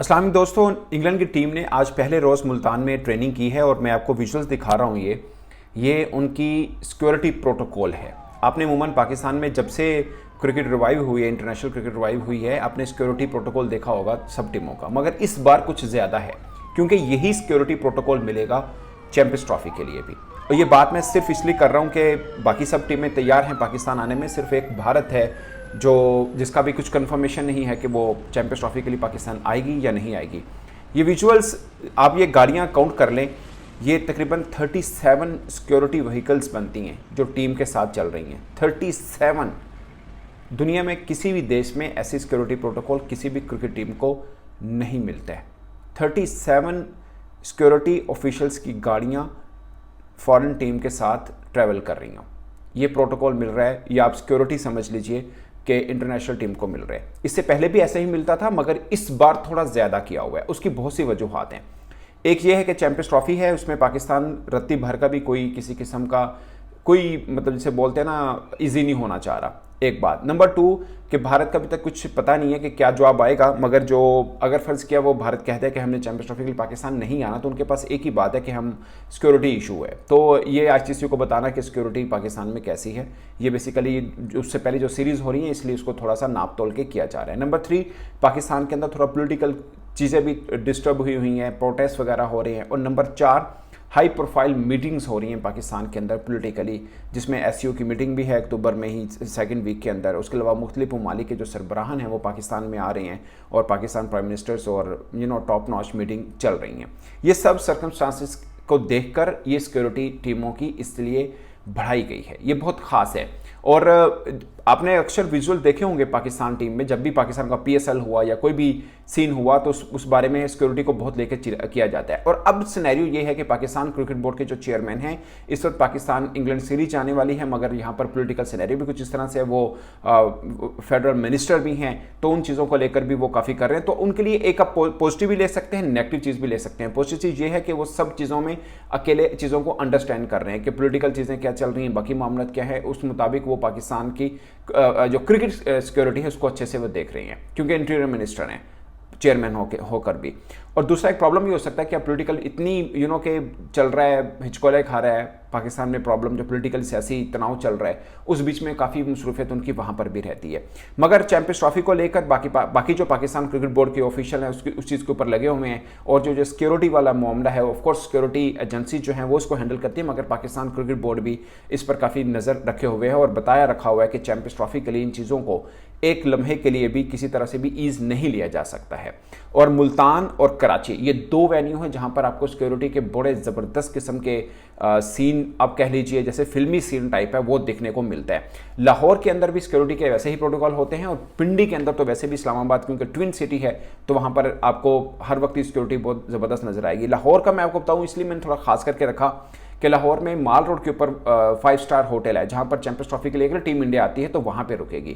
अस्सलाम वालेकुम दोस्तों, इंग्लैंड की टीम ने आज पहले रोज़ मुल्तान में ट्रेनिंग की है और मैं आपको विजुअल्स दिखा रहा हूँ। ये उनकी सिक्योरिटी प्रोटोकॉल है। आपने अमूमन पाकिस्तान में जब से क्रिकेट रिवाइव हुई है, इंटरनेशनल क्रिकेट रिवाइव हुई है, आपने सिक्योरिटी प्रोटोकॉल देखा होगा सब टीमों का, मगर इस बार कुछ ज़्यादा है क्योंकि यही सिक्योरिटी प्रोटोकॉल मिलेगा चैंपियंस ट्रॉफी के लिए भी। और ये बात मैं सिर्फ इसलिए कर रहा हूँ कि बाकी सब टीमें तैयार हैं पाकिस्तान आने में, सिर्फ एक भारत है जो जिसका भी कुछ कंफर्मेशन नहीं है कि वो चैंपियंस ट्रॉफी के लिए पाकिस्तान आएगी या नहीं आएगी। ये विजुअल्स आप ये गाड़ियाँ काउंट कर लें, ये तकरीबन 37 सिक्योरिटी व्हीकल्स बनती हैं जो टीम के साथ चल रही हैं। 37। दुनिया में किसी भी देश में ऐसी सिक्योरिटी प्रोटोकॉल किसी भी क्रिकेट टीम को नहीं मिलता है। 37 सिक्योरिटी ऑफिशियल्स की गाड़ियाँ फॉरेन टीम के साथ ट्रैवल कर रही हैं। ये प्रोटोकॉल मिल रहा है, या आप सिक्योरिटी समझ लीजिए कि इंटरनेशनल टीम को मिल रहा है। इससे पहले भी ऐसे ही मिलता था, मगर इस बार थोड़ा ज़्यादा किया हुआ है। उसकी बहुत सी वजूहात हैं। एक ये है कि चैंपियंस ट्रॉफी है, उसमें पाकिस्तान रत्ती भर का भी कोई किसी किस्म का कोई मतलब जिसे बोलते हैं ना इजी नहीं होना चाह रहा। एक बात। नंबर 2 कि भारत का अभी तक कुछ पता नहीं है कि क्या जवाब आएगा, मगर जो अगर फ़र्ज़ किया वो भारत कहता है कि हमने चैंपियंस ट्रॉफी के लिए पाकिस्तान नहीं आना, तो उनके पास एक ही बात है कि हम सिक्योरिटी इशू है। तो ये आईसीसी को बताना कि सिक्योरिटी पाकिस्तान में कैसी है, ये बेसिकली उससे पहले जो सीरीज़ हो रही है इसलिए उसको थोड़ा सा नाप तोल के किया जा रहा है। नंबर 3 पाकिस्तान के अंदर थोड़ा पोलिटिकल चीज़ें भी डिस्टर्ब हुई हैं, प्रोटेस्ट वगैरह हो रहे हैं। और नंबर 4 हाई प्रोफाइल मीटिंग्स हो रही हैं पाकिस्तान के अंदर पॉलिटिकली, जिसमें एससीओ की मीटिंग भी है अक्टूबर में ही, सेकंड वीक के अंदर। उसके अलावा मुख्तलिफ ममालिक के जो सरबराहान हैं वो पाकिस्तान में आ रहे हैं और पाकिस्तान प्राइम मिनिस्टर्स और टॉप नॉच मीटिंग चल रही हैं। ये सब सर्कमस्टांसिस को देखकर ये सिक्योरिटी टीमों की इसलिए बढ़ाई गई है। ये बहुत ख़ास है। और आपने अक्सर विजुअल देखे होंगे पाकिस्तान टीम में, जब भी पाकिस्तान का पीएसएल हुआ या कोई भी सीन हुआ तो उस बारे में सिक्योरिटी को बहुत लेकर किया जाता है। और अब सिनेरियो ये है कि पाकिस्तान क्रिकेट बोर्ड के जो चेयरमैन हैं, इस वक्त पाकिस्तान इंग्लैंड सीरीज आने वाली है, मगर यहाँ पर पॉलिटिकल सिनेरियो भी कुछ इस तरह से है, वो फेडरल मिनिस्टर भी हैं, तो उन चीज़ों को लेकर भी वो काफ़ी कर रहे हैं। तो उनके लिए एक आप पॉजिटिव भी ले सकते हैं, नेगेटिव चीज़ भी ले सकते हैं। पॉजिटिव चीज़ ये है कि वो सब चीज़ों में अकेले चीज़ों को अंडरस्टैंड कर रहे हैं कि पॉलिटिकल चीज़ें क्या चल रही हैं, बाकी मामला क्या है, उस मुताबिक वो पाकिस्तान की जो क्रिकेट सिक्योरिटी है उसको अच्छे से वो देख रही हैं, क्योंकि इंटीरियर मिनिस्टर हैं चेयरमैन होकर भी। और दूसरा एक प्रॉब्लम ये हो सकता है कि अब पॉलिटिकल इतनी के चल रहा है, हिचकोले खा रहा है पाकिस्तान में, प्रॉब्लम जो पॉलिटिकल सियासी तनाव चल रहा है उस बीच में काफ़ी मसरूफियत उनकी वहाँ पर भी रहती है। मगर चैंपियंस ट्रॉफी को लेकर बाकी जो पाकिस्तान क्रिकेट बोर्ड के ऑफिशियल हैं उस चीज़ के ऊपर लगे हुए हैं। और जो सिक्योरिटी वाला मामला है, ऑफकोर्स सिक्योरिटी एजेंसी जो है वो इसको हैंडल करती है, मगर पाकिस्तान क्रिकेट बोर्ड भी इस पर काफ़ी नज़र रखे हुए है और बताया रखा हुआ है कि चैंपियंस ट्रॉफी के लिए इन चीज़ों को एक लम्हे के लिए भी किसी तरह से भी ईज़ नहीं लिया जा सकता है। और मुल्तान और कराची ये 2 वेन्यू हैं जहां पर आपको सिक्योरिटी के बड़े ज़बरदस्त किस्म के सीन, आप कह लीजिए जैसे फिल्मी सीन टाइप है, वो देखने को मिलता है। लाहौर के अंदर भी सिक्योरिटी के वैसे ही प्रोटोकॉल होते हैं, और पिंडी के अंदर तो वैसे भी, इस्लामाबाद क्योंकि ट्विन सिटी है तो वहाँ पर आपको हर वक्त की सिक्योरिटी बहुत ज़बरदस्त नज़र आएगी। लाहौर का मैं आपको बताऊँ इसलिए मैंने थोड़ा खास करके रखा कि लाहौर में माल रोड के ऊपर 5 स्टार होटल है, जहाँ पर चैंपियंस ट्रॉफी के लिए अगर टीम इंडिया आती है तो वहाँ पे रुकेगी।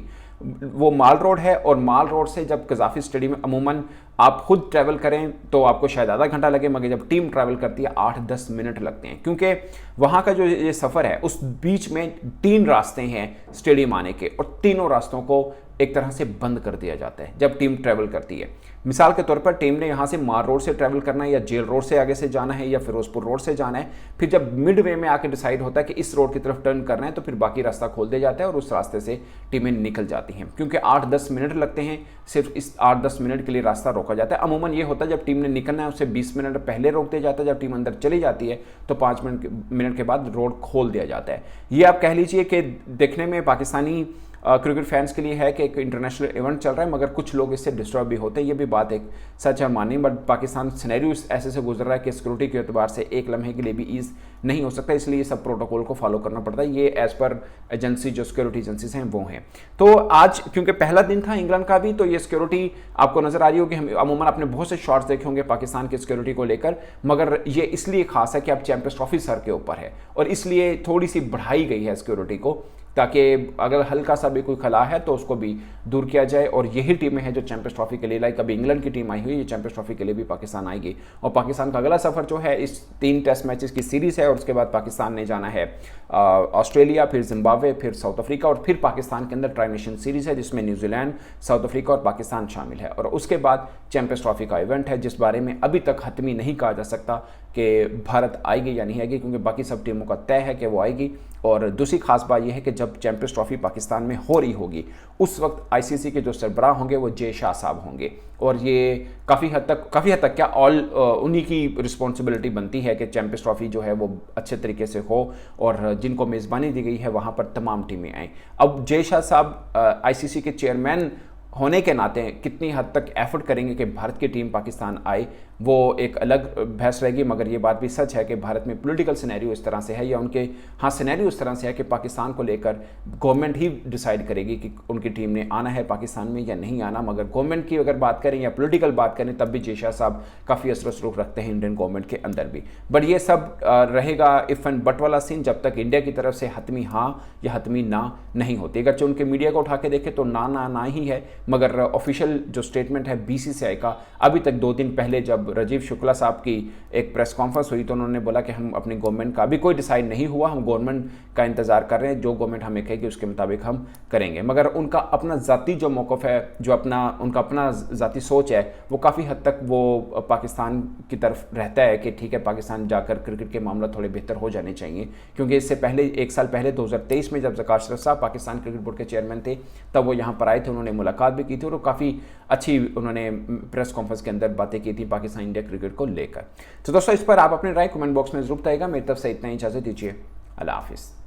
वो माल रोड है, और माल रोड से जब कज़ाफ़ी स्टेडियम में अमूमन आप खुद ट्रैवल करें तो आपको शायद आधा घंटा लगे, मगर जब टीम ट्रैवल करती है 8-10 मिनट लगते हैं, क्योंकि वहाँ का जो ये सफ़र है उस बीच में 3 रास्ते हैं स्टेडियम आने के, और तीनों रास्तों को एक तरह से बंद कर दिया जाता है जब टीम ट्रैवल करती है। मिसाल के तौर पर टीम ने यहाँ से मार रोड से ट्रैवल करना है, या जेल रोड से आगे से जाना है, या फिरोजपुर रोड से जाना है, फिर जब मिड वे में आके डिसाइड होता है कि इस रोड की तरफ टर्न करना है, तो फिर बाकी रास्ता खोल दिया जाता है और उस रास्ते से टीमें निकल जाती हैं। क्योंकि 8-10 मिनट लगते हैं, सिर्फ इस 8-10 मिनट के लिए रास्ता रोका जाता है। अमूमन ये होता है जब टीम ने निकलना है उससे 20 मिनट पहले रोक दिया जाता है, जब टीम अंदर चली जाती है तो 5 मिनट के बाद रोड खोल दिया जाता है। ये आप कह लीजिए कि देखने में पाकिस्तानी क्रिकेट फैंस के लिए है कि एक इंटरनेशनल इवेंट चल रहा है, मगर कुछ लोग इससे डिस्टर्ब भी होते हैं, ये भी बात एक सच है मानी। बट पाकिस्तान सिनेरियो ऐसे से गुजर रहा है कि सिक्योरिटी के एतबार से एक लम्हे के लिए भी ईज़ नहीं हो सकता, इसलिए सब प्रोटोकॉल को फॉलो करना पड़ता है। ये एज़ पर एजेंसी जो सिक्योरिटी एजेंसीज हैं वो हैं। तो आज क्योंकि पहला दिन था इंग्लैंड का भी, तो ये सिक्योरिटी आपको नज़र आ रही होगी। हम अमूमन आपने बहुत से शॉट्स देखे होंगे पाकिस्तान की सिक्योरिटी को लेकर, मगर ये इसलिए खास है कि अब चैंपियंस ट्रॉफी सर के ऊपर है और इसलिए थोड़ी सी बढ़ाई गई है सिक्योरिटी को ताकि अगर हल्का सा भी कोई खला है तो उसको भी दूर किया जाए। और यही टीमें हैं जो चैंपियंस ट्रॉफी के लिए, लाइक अभी इंग्लैंड की टीम आई हुई है, चैंपियंस ट्रॉफी के लिए भी पाकिस्तान आएगी। और पाकिस्तान का अगला सफ़र जो है इस 3 टेस्ट मैचेस की सीरीज़ है, और उसके बाद पाकिस्तान ने जाना है ऑस्ट्रेलिया, फिर जिम्बाब्वे, फिर साउथ अफ्रीका, और फिर पाकिस्तान के अंदर ट्राई नेशन सीरीज़ है जिसमें न्यूजीलैंड, साउथ अफ्रीका और पाकिस्तान शामिल है। और उसके बाद चैंपियंस ट्रॉफी का इवेंट है जिस बारे में अभी तक हतमी नहीं कहा जा सकता कि भारत आएगी या नहीं आएगी, क्योंकि बाकी सब टीमों का तय है कि वो आएगी। और दूसरी खास बात यह है कि जब चैंपियंस ट्रॉफी पाकिस्तान में हो रही होगी उस वक्त आईसीसी के जो सरबराह होंगे वो जे शाह साहब होंगे, और ये काफ़ी हद तक क्या उन्हीं की रिस्पॉन्सिबिलिटी बनती है कि चैंपियंस ट्रॉफी जो है वो अच्छे तरीके से हो और जिनको मेज़बानी दी गई है वहाँ पर तमाम टीमें आएँ। अब जे शाह साहब आईसीसी के चेयरमैन होने के नाते कितनी हद तक एफर्ट करेंगे कि भारत की टीम पाकिस्तान आए, वो एक अलग बहस रहेगी। मगर ये बात भी सच है कि भारत में पॉलिटिकल सिनेरियो इस तरह से है, या उनके हाँ सिनेरियो इस तरह से है कि पाकिस्तान को लेकर गवर्नमेंट ही डिसाइड करेगी कि उनकी टीम ने आना है पाकिस्तान में या नहीं आना। मगर गवर्नमेंट की अगर बात करें या पॉलिटिकल बात करें तब भी जे शाह साहब काफ़ी असरसरूख रखते हैं इंडियन गवर्नमेंट के अंदर भी। बट ये सब रहेगा इफ़ एंड बट वाला सीन जब तक इंडिया की तरफ से हतमी हाँ या हतमी ना नहीं होती। अगर उनके मीडिया को उठा के देखें तो ना ही है, मगर ऑफिशियल जो स्टेटमेंट है बीसीसीआई का, अभी तक 2 दिन पहले जब राजीव शुक्ला साहब की एक प्रेस कॉन्फ्रेंस हुई तो उन्होंने बोला कि हम अपनी गवर्नमेंट का अभी कोई डिसाइड नहीं हुआ, हम गवर्नमेंट का इंतजार कर रहे हैं, जो गवर्नमेंट हमें कहेगी उसके मुताबिक हम करेंगे। मगर उनका अपना ज़ाती जो मौक़िफ़ है, जो उनका अपना ज़ाती सोच है, वो काफ़ी हद तक वो पाकिस्तान की तरफ रहता है कि ठीक है पाकिस्तान जाकर क्रिकेट के मामला थोड़े बेहतर हो जाने चाहिए। क्योंकि इससे पहले 1 साल पहले 2023 में जब ज़कात अशरफ साहब पाकिस्तान क्रिकेट बोर्ड के चेयरमैन थे तब वो यहाँ पर आए थे, उन्होंने मुलाकात भी की थी और काफ़ी अच्छी उन्होंने प्रेस कॉन्फ्रेंस के अंदर बातें की थी पाकिस्तान इंडिया क्रिकेट को लेकर। तो दोस्तों इस पर आप अपने राय कमेंट बॉक्स में जरूर बताइएगा। मेरी तरफ से इतना ही, इजाज़त दीजिए, अल्लाह हाफिज़।